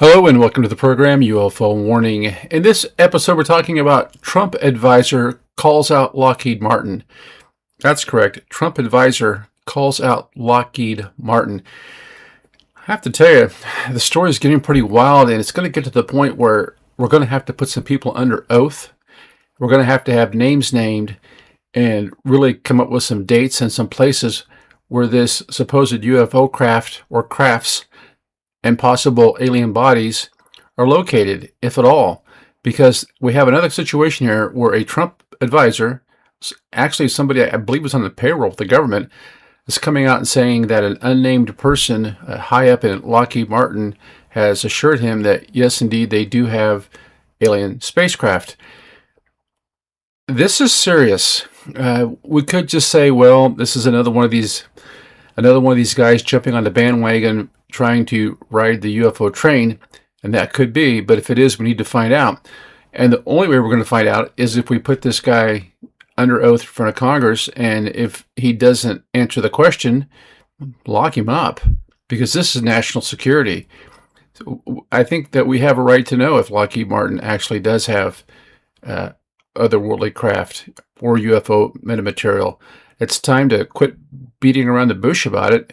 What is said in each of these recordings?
Hello and welcome to the program UFO Warning. In this episode, we're talking about Trump advisor calls out Lockheed Martin. That's correct. Trump advisor calls out Lockheed Martin. I have to tell you, the story is getting pretty wild, and it's going to get to the point where we're going to have to put some people under oath. We're going to have names named and really come up with some dates and some places where this supposed UFO craft or crafts and possible alien bodies are located, if at all, because we have another situation here where a Trump advisor, actually somebody I believe was on the payroll of the government, is coming out and saying that an unnamed person high up in Lockheed Martin has assured him that yes, indeed, they do have alien spacecraft. This is serious. We could just say, well, this is another one of these guys jumping on the bandwagon trying to ride the UFO train, and that could be, but if it is, we need to find out. And the only way we're going to find out is if we put this guy under oath in front of Congress, and if he doesn't answer the question, lock him up, because this is national security. So I think that we have a right to know if Lockheed Martin actually does have otherworldly craft or UFO metamaterial. It's time to quit beating around the bush about it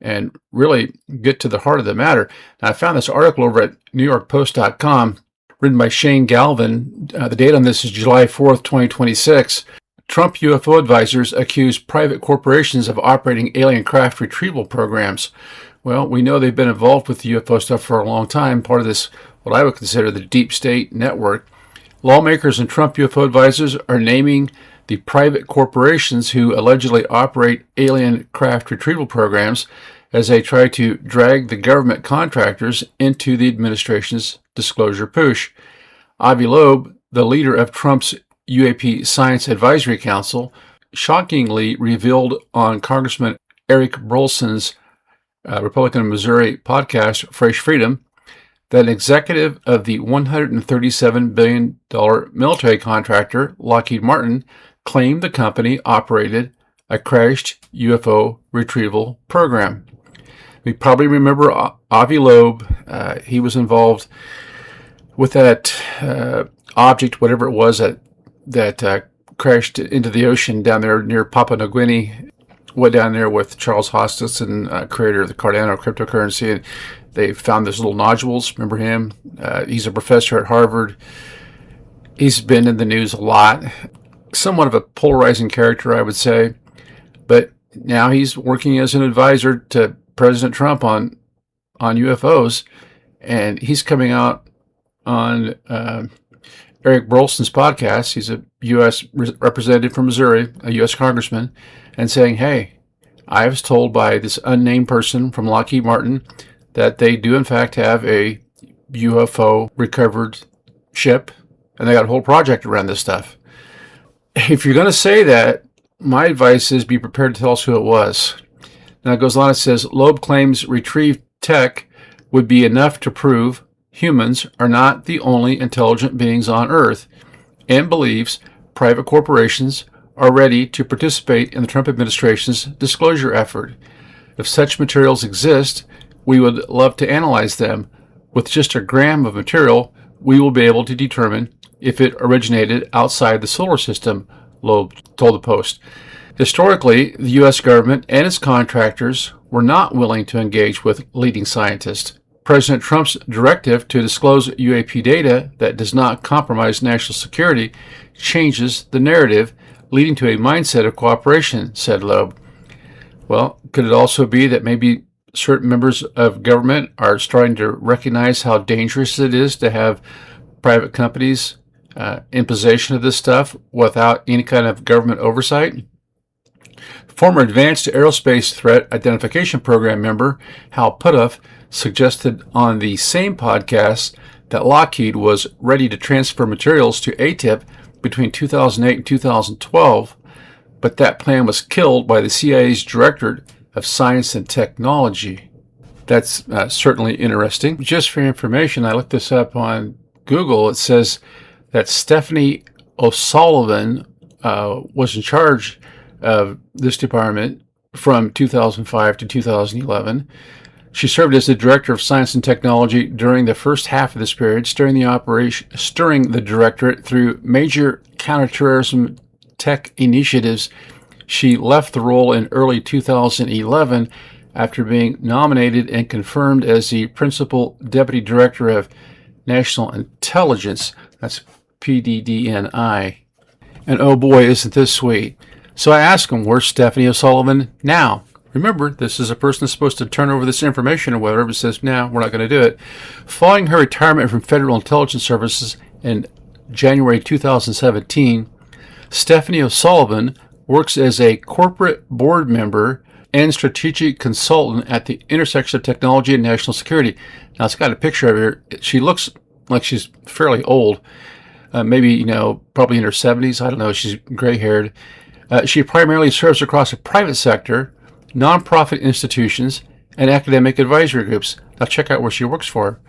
and really get to the heart of the matter. Now, I found this article over at NewYorkPost.com written by Shane Galvin. The date on this is July 4th, 2026. Trump UFO advisors accuse private corporations of operating alien craft retrieval programs. Well, we know they've been involved with the UFO stuff for a long time, part of this, what I would consider the deep state network. Lawmakers and Trump UFO advisors are naming the private corporations who allegedly operate alien craft retrieval programs as they try to drag the government contractors into the administration's disclosure push. Avi Loeb, the leader of Trump's UAP Science Advisory Council, shockingly revealed on Congressman Eric Brolson's Republican of Missouri podcast, Fresh Freedom, that an executive of the $137 billion military contractor, Lockheed Martin, claimed the company operated a crashed UFO retrieval program. We probably remember Avi Loeb. He was involved with that object, whatever it was, that crashed into the ocean down there near Papua New Guinea. Went down there with Charles Hoskinson, creator of the Cardano cryptocurrency, and they found those little nodules. Remember him? He's a professor at Harvard. He's been in the news a lot. Somewhat of a polarizing character, I would say. But now he's working as an advisor to President Trump on UFOs. And he's coming out on Eric Brolson's podcast. He's a U.S. representative from Missouri, a U.S. congressman, and saying, hey, I was told by this unnamed person from Lockheed Martin that they do in fact have a UFO recovered ship, and they got a whole project around this stuff. If you're going to say that, my advice is be prepared to tell us who it was. Now it goes on, it says, Loeb claims retrieved tech would be enough to prove humans are not the only intelligent beings on Earth, and believes private corporations are ready to participate in the Trump administration's disclosure effort. If such materials exist, we would love to analyze them. With just a gram of material, we will be able to determine if it originated outside the solar system, Loeb told the Post. Historically, the U.S. government and its contractors were not willing to engage with leading scientists. President Trump's directive to disclose UAP data that does not compromise national security changes the narrative, leading to a mindset of cooperation, said Loeb. Well, could it also be that maybe certain members of government are starting to recognize how dangerous it is to have private companies in possession of this stuff without any kind of government oversight? Former Advanced Aerospace Threat Identification Program member Hal Puthoff suggested on the same podcast that Lockheed was ready to transfer materials to ATIP between 2008 and 2012, but that plan was killed by the CIA's Directorate of Science and Technology. That's certainly interesting. Just for information, I looked this up on Google. It says that Stephanie O'Sullivan was in charge of this department from 2005 to 2011. She served as the Director of Science and Technology during the first half of this period, steering the Directorate through major counterterrorism tech initiatives. She left the role in early 2011 after being nominated and confirmed as the Principal Deputy Director of National Intelligence. That's PDDNI. And oh boy, isn't this sweet. So I asked him, where's Stephanie O'Sullivan now? Remember, this is a person that's supposed to turn over this information or whatever, but says, no, we're not going to do it. Following her retirement from Federal Intelligence Services in January 2017, Stephanie O'Sullivan works as a corporate board member and strategic consultant at the intersection of technology and national security. Now, it's got a picture of her. She looks like she's fairly old, maybe, probably in her 70s. I don't know. She's gray-haired. She primarily serves across the private sector, nonprofit institutions, and academic advisory groups. Now check out where she works for.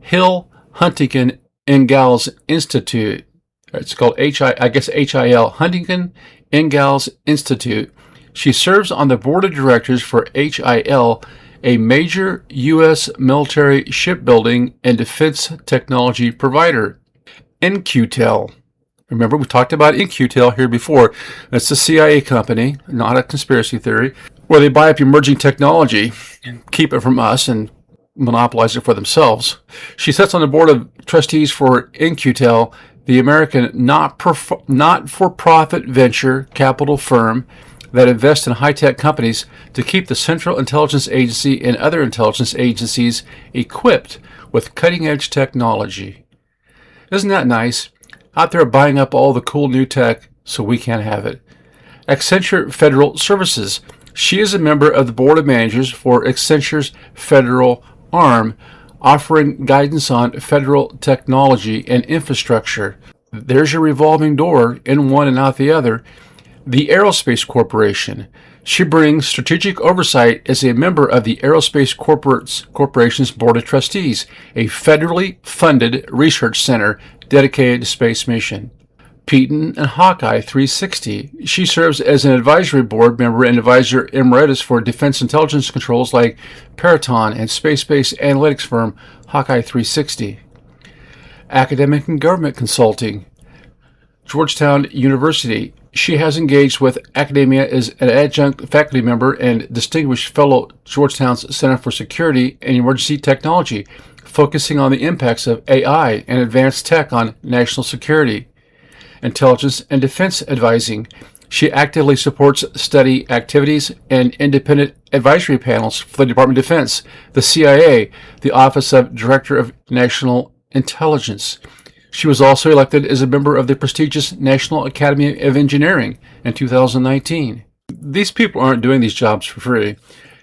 Hill Huntington Ingalls Institute. It's called HIL, Huntington Ingalls Institute. She serves on the board of directors for HIL, a major U.S. military shipbuilding and defense technology provider. In-Q-Tel. Remember, we talked about In-Q-Tel here before. That's the CIA company, not a conspiracy theory, where they buy up emerging technology and keep it from us and monopolize it for themselves. She sits on the board of trustees for In-Q-Tel, the American not-for-profit venture capital firm that invests in high-tech companies to keep the Central Intelligence Agency and other intelligence agencies equipped with cutting-edge technology. Isn't that nice? Out there buying up all the cool new tech so we can't have it. Accenture Federal Services. She is a member of the board of managers for Accenture's federal arm, offering guidance on federal technology and infrastructure. There's your revolving door, in one and out the other. The Aerospace Corporation. She brings strategic oversight as a member of the Aerospace Corporation's Board of Trustees, a federally funded research center dedicated to space mission. Peyton and Hawkeye 360. She serves as an advisory board member and advisor emeritus for defense intelligence controls like Peraton and space-based analytics firm Hawkeye 360. Academic and government consulting. Georgetown University. She has engaged with academia as an adjunct faculty member and distinguished fellow Georgetown's Center for Security and Emergency Technology, focusing on the impacts of AI and advanced tech on national security. Intelligence and defense advising. She actively supports study activities and independent advisory panels for the Department of Defense, the CIA, the Office of Director of National Intelligence. She was also elected as a member of the prestigious National Academy of Engineering in 2019. These people aren't doing these jobs for free.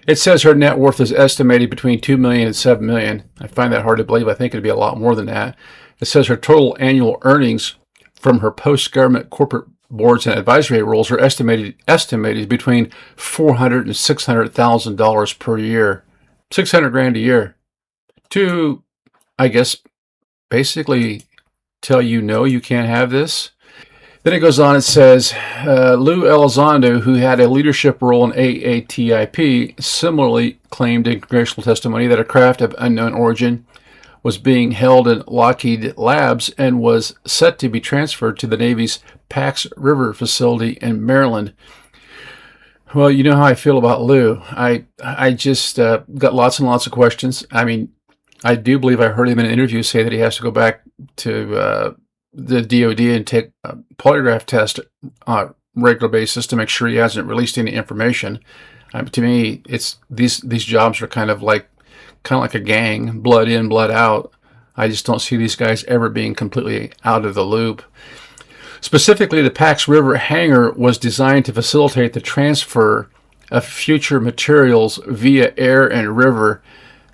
It says her net worth is estimated between $2 million and $7 million. I find that hard to believe. I think it'd be a lot more than that. It says her total annual earnings from her post-government corporate boards and advisory roles are estimated between $400,000 and $600,000 per year. $600,000 a year. To, I guess, basically tell you no, you can't have this. Then it goes on, it says, Lou Elizondo, who had a leadership role in AATIP, similarly claimed in congressional testimony that a craft of unknown origin was being held in Lockheed labs and was set to be transferred to the Navy's Pax River facility in Maryland. Well, you know how I feel about Lou. I just got lots and lots of questions. I mean, I do believe I heard him in an interview say that he has to go back to the DOD and take a polygraph test on a regular basis to make sure he hasn't released any information. To me, it's these jobs are kind of like a gang, blood in, blood out. I just don't see these guys ever being completely out of the loop. Specifically, the Pax River hangar was designed to facilitate the transfer of future materials via air and river.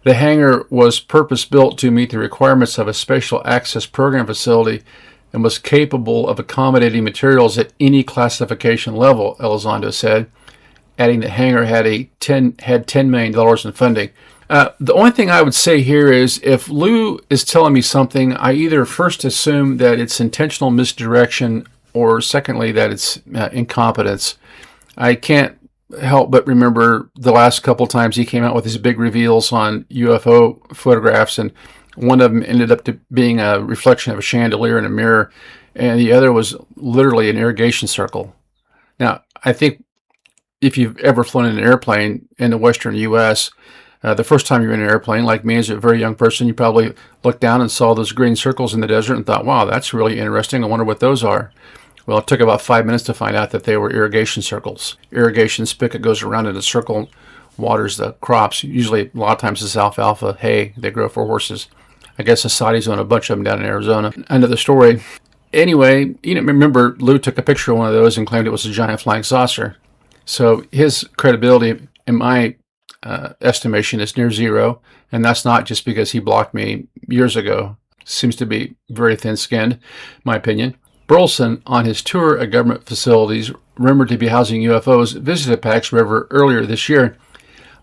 The hangar was purpose-built to meet the requirements of a special access program facility and was capable of accommodating materials at any classification level, Elizondo said, adding the hangar had $10 million in funding. The only thing I would say here is if Lou is telling me something, I either first assume that it's intentional misdirection or secondly that it's incompetence. I can't help but remember the last couple times he came out with these big reveals on UFO photographs, and one of them ended up being a reflection of a chandelier in a mirror, and the other was literally an irrigation circle. Now, I think if you've ever flown in an airplane in the western U.S., the first time you're in an airplane, like me as a very young person, you probably looked down and saw those green circles in the desert and thought, wow, that's really interesting. I wonder what those are. Well, it took about 5 minutes to find out that they were irrigation circles. Irrigation spigot goes around in a circle, waters the crops. Usually, a lot of times, it's alfalfa hay they grow for horses. I guess the Saudis own a bunch of them down in Arizona. End of the story. Anyway, remember Lou took a picture of one of those and claimed it was a giant flying saucer. So his credibility, in my estimation, is near zero, and that's not just because he blocked me years ago. Seems to be very thin-skinned, in my opinion. Burleson, on his tour of government facilities rumored to be housing UFOs, visited Pax River earlier this year.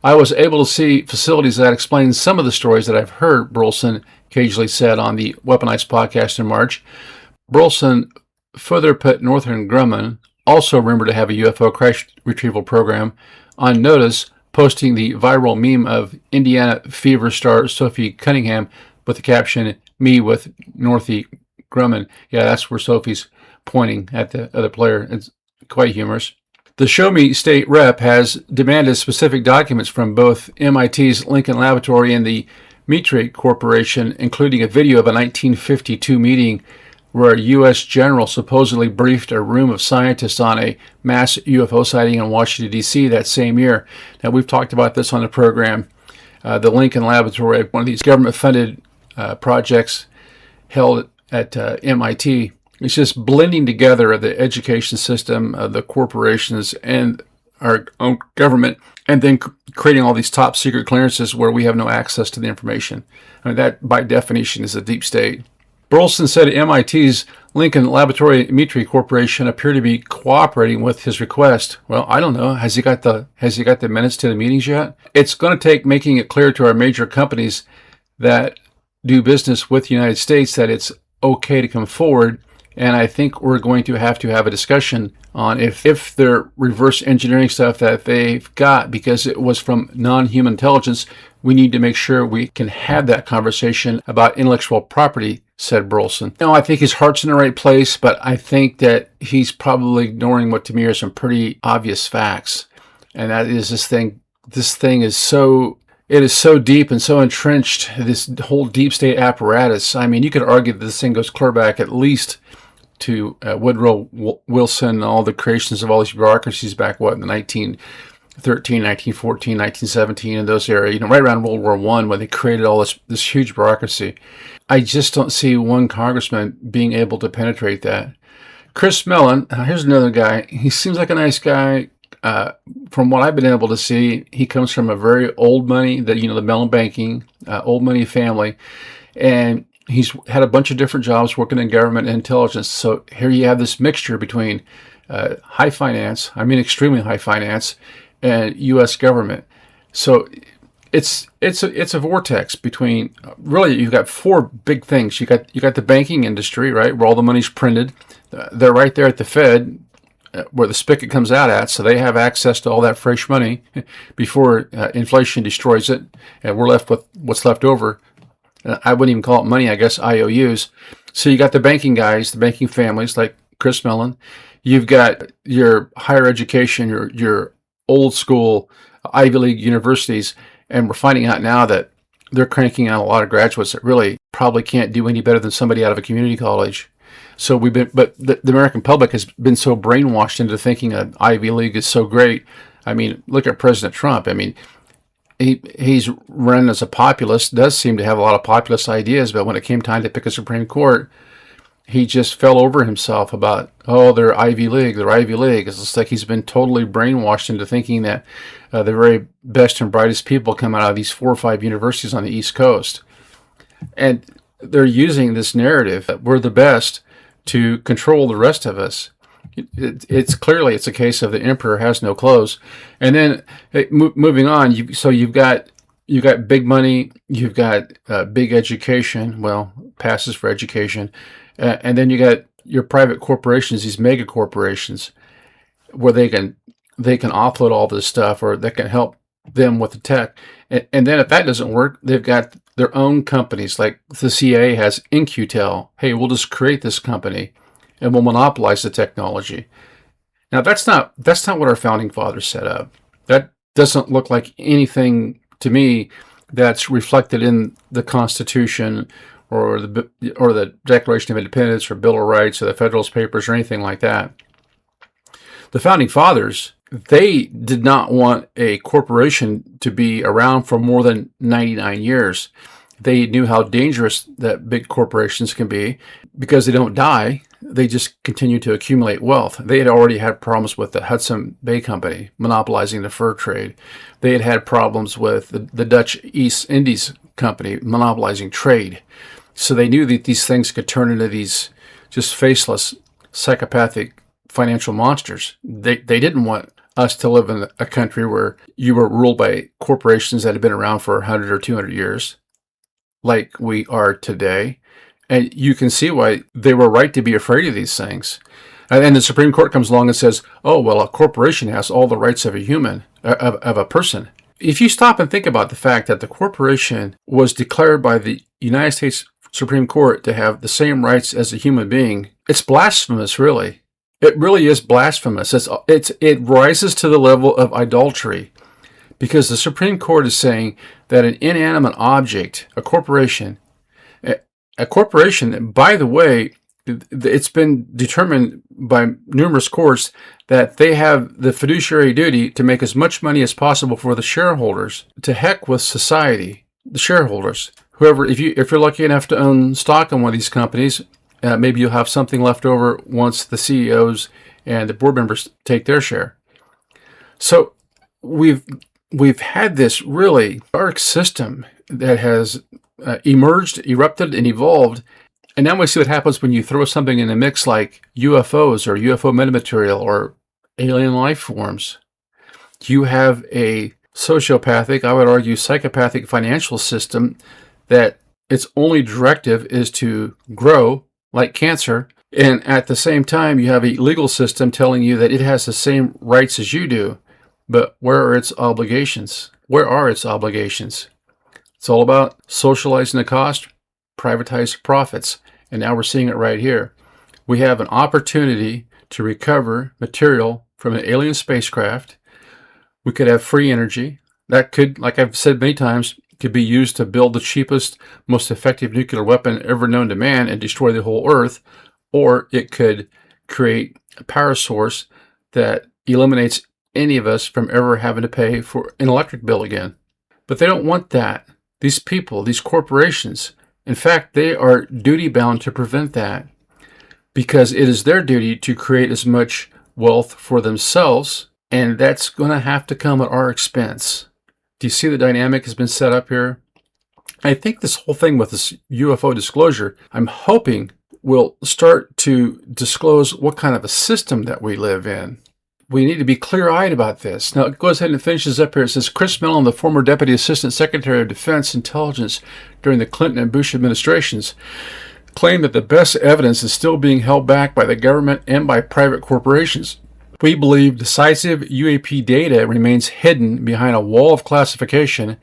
I was able to see facilities that explain some of the stories that I've heard, Burleson occasionally said on the Weaponized podcast in March. Burleson further put Northrop Grumman, also rumored to have a UFO crash retrieval program, on notice, posting the viral meme of Indiana Fever star Sophie Cunningham with the caption, "Me with Northy Grumman." Yeah, that's where Sophie's pointing at the other player. It's quite humorous. The Show Me State Rep has demanded specific documents from both MIT's Lincoln Laboratory and the Mitre Corporation, including a video of a 1952 meeting where a U.S. general supposedly briefed a room of scientists on a mass UFO sighting in Washington, D.C. that same year. Now, we've talked about this on the program. The Lincoln Laboratory, one of these government-funded projects held at MIT, it's just blending together of the education system, the corporations, and our own government, and then creating all these top secret clearances where we have no access to the information. I mean, that, by definition, is a deep state. Burleson said MIT's Lincoln Laboratory Mitre Corporation appear to be cooperating with his request. Well, I don't know. Has he got the minutes to the meetings yet? It's going to take making it clear to our major companies that do business with the United States that it's okay to come forward. And I think we're going to have a discussion on if their reverse engineering stuff that they've got, because it was from non-human intelligence, we need to make sure we can have that conversation about intellectual property, said Burleson. No, I think his heart's in the right place, but I think that he's probably ignoring what to me are some pretty obvious facts. And that is this thing is so... It is so deep and so entrenched, this whole deep state apparatus. I mean, you could argue that this thing goes clear back at least to Woodrow Wilson and all the creations of all these bureaucracies back, in the 1913, 1914, 1917, in those areas, right around World War I, when they created all this huge bureaucracy. I just don't see one congressman being able to penetrate that. Chris Mellon, here's another guy. He seems like a nice guy. From what I've been able to see, he comes from a very old money, the Mellon banking, old money family, and he's had a bunch of different jobs working in government and intelligence. So here you have this mixture between high finance, extremely high finance, and U.S. government. So it's a vortex between, really, you've got four big things. You got the banking industry, right, where all the money's printed. They're right there at the Fed, where the spigot comes out at, so they have access to all that fresh money before inflation destroys it, and we're left with what's left over. I wouldn't even call it money, I guess, IOUs. So you got the banking guys, the banking families like Chris Mellon. You've got your higher education, your old school Ivy League universities, and we're finding out now that they're cranking out a lot of graduates that really probably can't do any better than somebody out of a community college. So but the American public has been so brainwashed into thinking an Ivy League is so great. I mean, look at President Trump. I mean, he's run as a populist, does seem to have a lot of populist ideas, but when it came time to pick a Supreme Court, he just fell over himself about, they're Ivy League. It's just like he's been totally brainwashed into thinking that the very best and brightest people come out of these 4 or 5 universities on the East Coast. And they're using this narrative that we're the best to control the rest of us. It's clearly a case of the emperor has no clothes. And then moving on, you've got big money, you've got big education, passes for education, and then you got your private corporations, these mega corporations, where they can they can offload all this stuff, or that can help them with the tech. And then if that doesn't work, they've got their own companies. Like the CIA has InQtel. Hey, we'll just create this company and we'll monopolize the technology. Now that's not what our founding fathers set up. That doesn't look like anything to me that's reflected in the Constitution or the Declaration of Independence or Bill of Rights or the Federalist Papers or anything like that. The founding fathers, they did not want a corporation to be around for more than 99 years. They knew how dangerous that big corporations can be because they don't die. They just continue to accumulate wealth. They had already had problems with the Hudson Bay Company monopolizing the fur trade. They had had problems with the Dutch East Indies Company monopolizing trade. So they knew that these things could turn into these just faceless, psychopathic financial monsters. They didn't want us to live in a country where you were ruled by corporations that had been around for 100 or 200 years, like we are today. And you can see why they were right to be afraid of these things. And the Supreme Court comes along and says, oh, well, a corporation has all the rights of a human, of a person. If you stop and think about the fact that the corporation was declared by the United States Supreme Court to have the same rights as a human being, it's blasphemous, really. It really is blasphemous. It rises to the level of idolatry, because the Supreme Court is saying that an inanimate object, a corporation, by the way, it's been determined by numerous courts that they have the fiduciary duty to make as much money as possible for the shareholders. To heck with society, the shareholders. Whoever, if you're lucky enough to own stock in one of these companies, maybe you'll have something left over once the CEOs and the board members take their share. So we've had this really dark system that has emerged, erupted, and evolved. And now we see what happens when you throw something in the mix like UFOs or UFO metamaterial or alien life forms. You have a sociopathic, I would argue psychopathic financial system that its only directive is to grow like cancer. And at the same time, you have a legal system telling you that it has the same rights as you do. But where are its obligations? Where are its obligations? It's all about socializing the cost, privatize profits. And now we're seeing it right here. We have an opportunity to recover material from an alien spacecraft. We could have free energy. That could, like I've said many times, could be used to build the cheapest, most effective nuclear weapon ever known to man and destroy the whole Earth. Or it could create a power source that eliminates any of us from ever having to pay for an electric bill again. But they don't want that. These people, these corporations, in fact, they are duty-bound to prevent that, because it is their duty to create as much wealth for themselves, and that's going to have to come at our expense. Do you see the dynamic has been set up here? I think this whole thing with this UFO disclosure, I'm hoping will start to disclose what kind of a system that we live in. We need to be clear-eyed about this. Now, it goes ahead and finishes up here. It says, Chris Mellon, the former Deputy Assistant Secretary of Defense Intelligence during the Clinton and Bush administrations, claimed that the best evidence is still being held back by the government and by private corporations. We believe decisive UAP data remains hidden behind a wall of classification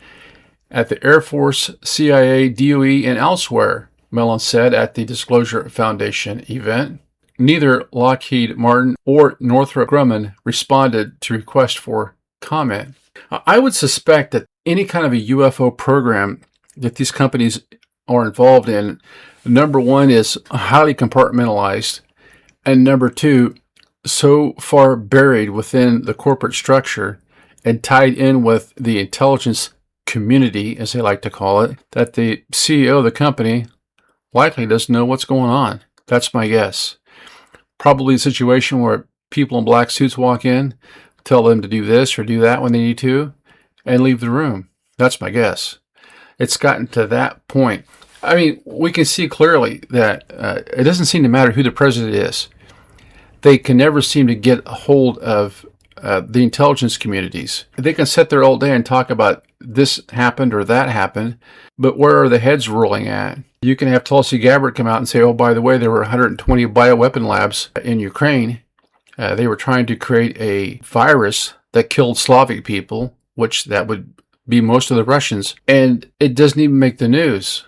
at the Air Force, CIA, DOE, and elsewhere, Mellon said at the Disclosure Foundation event. Neither Lockheed Martin or Northrop Grumman responded to requests for comment. I would suspect that any kind of a UFO program that these companies are involved in, number one, is highly compartmentalized, and number two, so far buried within the corporate structure and tied in with the intelligence community, as they like to call it, that the CEO of the company likely doesn't know what's going on. That's my guess. Probably a situation where people in black suits walk in, tell them to do this or do that when they need to, and leave the room. That's my guess. It's gotten to that point. I mean, we can see clearly that it doesn't seem to matter who the president is. They can never seem to get a hold of the intelligence communities. They can sit there all day and talk about this happened or that happened, but where are the heads rolling at? You can have Tulsi Gabbard come out and say, oh, by the way, there were 120 bioweapon labs in Ukraine. They were trying to create a virus that killed Slavic people, which that would be most of the Russians, and it doesn't even make the news.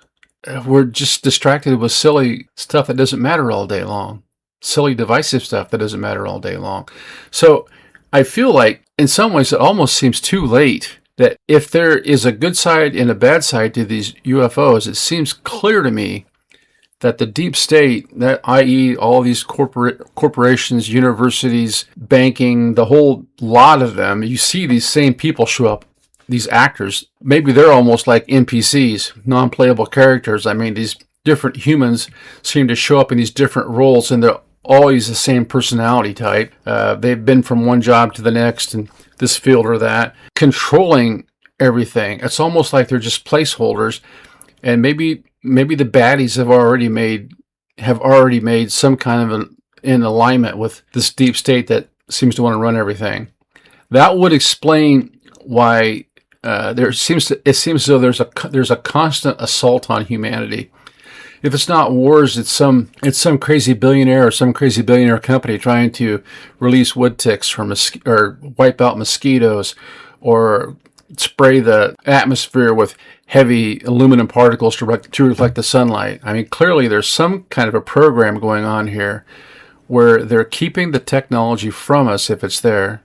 We're just distracted with silly stuff that doesn't matter all day long. Silly divisive stuff that doesn't matter all day long. So I feel like in some ways it almost seems too late, that if there is a good side and a bad side to these UFOs, it seems clear to me that the deep state, that i.e. all these corporations, universities, banking, the whole lot of them, you see these same people show up, these actors. Maybe they're almost like NPCs, non-playable characters. I mean, these different humans seem to show up in these different roles, and they're always the same personality type. They've been from one job to the next in this field or that, controlling everything. It's almost like they're just placeholders, and maybe the baddies have already made some kind of in alignment with this deep state that seems to want to run everything. That would explain why it seems as though there's a constant assault on humanity. If it's not wars, it's some crazy billionaire or some crazy billionaire company trying to release wood ticks or wipe out mosquitoes, or spray the atmosphere with heavy aluminum particles to reflect the sunlight. I mean, clearly there's some kind of a program going on here where they're keeping the technology from us if it's there.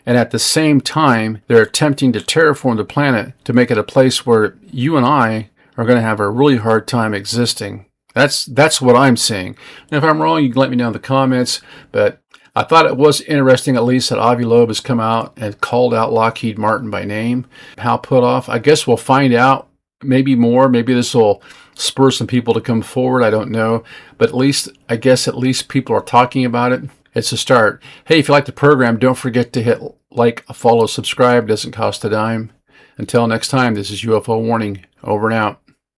And at the same time, they're attempting to terraform the planet to make it a place where you and I are going to have a really hard time existing. That's what I'm seeing. And if I'm wrong, you can let me know in the comments. But I thought it was interesting, at least, that Avi Loeb has come out and called out Lockheed Martin by name. How put off? I guess we'll find out. Maybe more. Maybe this will spur some people to come forward. I don't know. But at least people are talking about it. It's a start. Hey, if you like the program, don't forget to hit like, follow, subscribe. Doesn't cost a dime. Until next time, this is UFO Warning. Over and out.